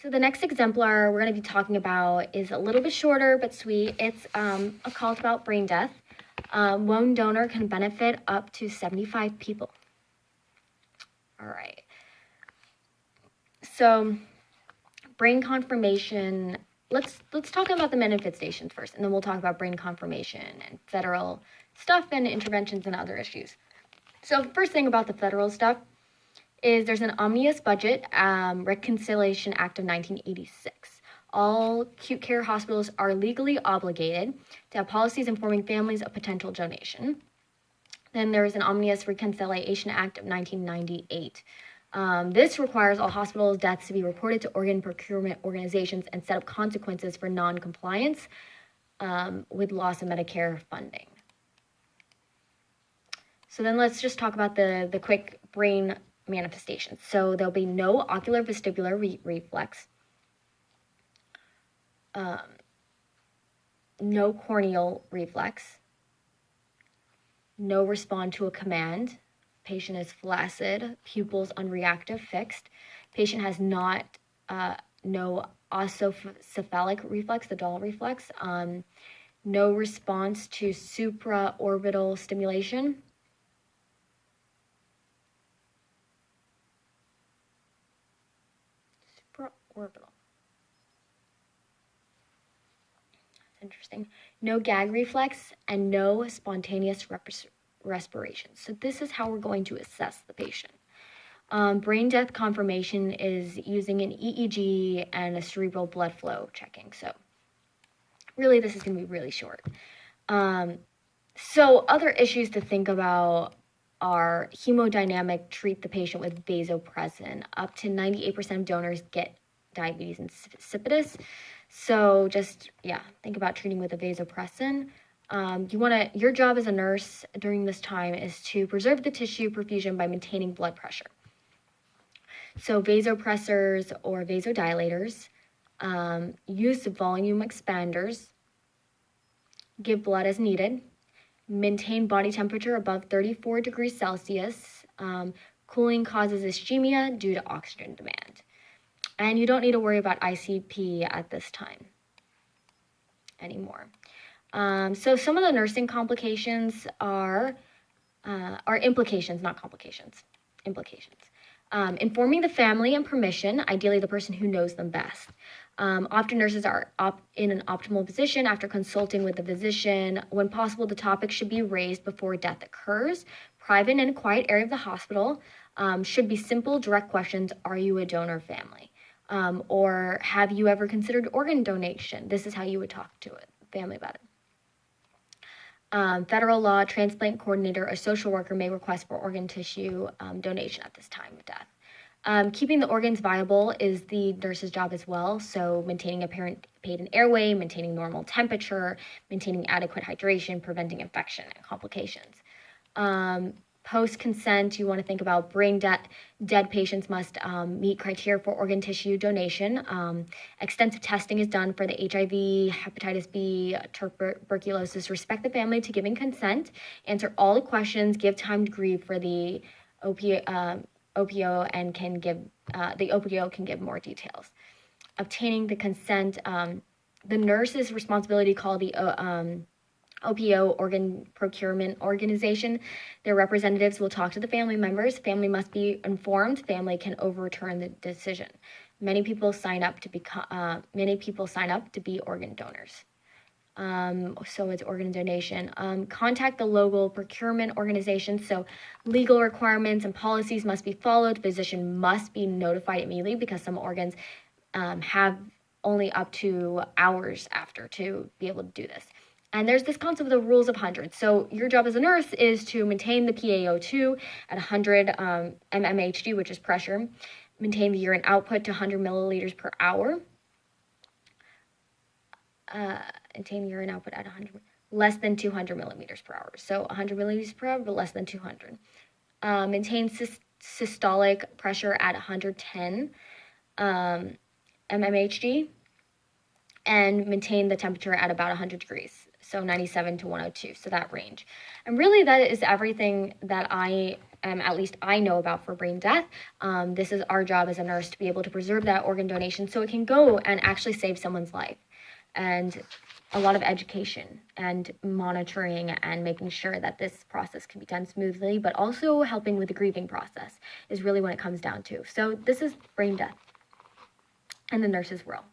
So the next exemplar we're going to be talking about is a little bit shorter but sweet. It's a call about brain death. One donor can benefit up to 75 people. All right. So brain confirmation. Let's talk about the manifestations first, and then we'll talk about brain confirmation and federal stuff and interventions and other issues. So first thing about the federal stuff is there's an Omnibus Budget Reconciliation Act of 1986. All acute care hospitals are legally obligated to have policies informing families of potential donation. Then there is an Omnibus Reconciliation Act of 1998. This requires all hospitals' deaths to be reported to organ procurement organizations and set up consequences for non-compliance with loss of Medicare funding. So then let's just talk about the quick brain manifestations. So there'll be no ocular vestibular reflex, no corneal reflex, no respond to a command. Patient is flaccid, pupils unreactive, fixed. Patient has no osteocephalic reflex, the Dahl reflex. No response to supraorbital stimulation. Supraorbital. That's interesting. No gag reflex and no spontaneous respiration. So this is how we're going to assess the patient. Brain death confirmation is using an EEG and a cerebral blood flow checking. So really, this is going to be really short. So other issues to think about are hemodynamic. Treat the patient with vasopressin. Up to 98% of donors get diabetes insipidus. So just, think about treating with a vasopressin. Your job as a nurse during this time is to preserve the tissue perfusion by maintaining blood pressure. So vasopressors or vasodilators, use volume expanders, give blood as needed, maintain body temperature above 34 degrees Celsius. Cooling causes ischemia due to oxygen demand. And you don't need to worry about ICP at this time anymore. So some of the nursing complications are implications, not complications, implications. Informing the family and permission, ideally the person who knows them best. Often nurses are in an optimal position after consulting with the physician. When possible, the topic should be raised before death occurs. Private and quiet area of the hospital should be simple, direct questions. Are you a donor family? Or have you ever considered organ donation? This is how you would talk to a family about it. Federal law, transplant coordinator or social worker may request for organ tissue donation at this time of death. Keeping the organs viable is the nurse's job as well. So maintaining a patent airway, maintaining normal temperature, maintaining adequate hydration, preventing infection and complications. Post-consent, you want to think about brain dead patients must meet criteria for organ tissue donation. Extensive testing is done for the HIV, hepatitis B, tuberculosis. Respect the family to giving consent. Answer all the questions. Give time to grieve for the OPO and the OPO can give more details. Obtaining the consent, the nurse's responsibility to call the OPO organ procurement organization. Their representatives will talk to the family members. Family must be informed. Family can overturn the decision. Many people sign up to be organ donors. So it's organ donation. Contact the local procurement organization. So legal requirements and policies must be followed. Physician must be notified immediately because some organs have only up to hours after to be able to do this. And there's this concept of the rules of hundreds. So your job as a nurse is to maintain the PaO2 at 100 mmHg, which is pressure. Maintain the urine output to 100 milliliters per hour. Maintain urine output at 100, less than 200 millimeters per hour. So 100 milliliters per hour, but less than 200. Maintain systolic pressure at 110 mmHg. And maintain the temperature at about 100 degrees. So 97 to 102, so that range. And really that is everything that I at least I know about for brain death. This is our job as a nurse to be able to preserve that organ donation so it can go and actually save someone's life. And a lot of education and monitoring and making sure that this process can be done smoothly, but also helping with the grieving process is really what it comes down to. So this is brain death and the nurse's role.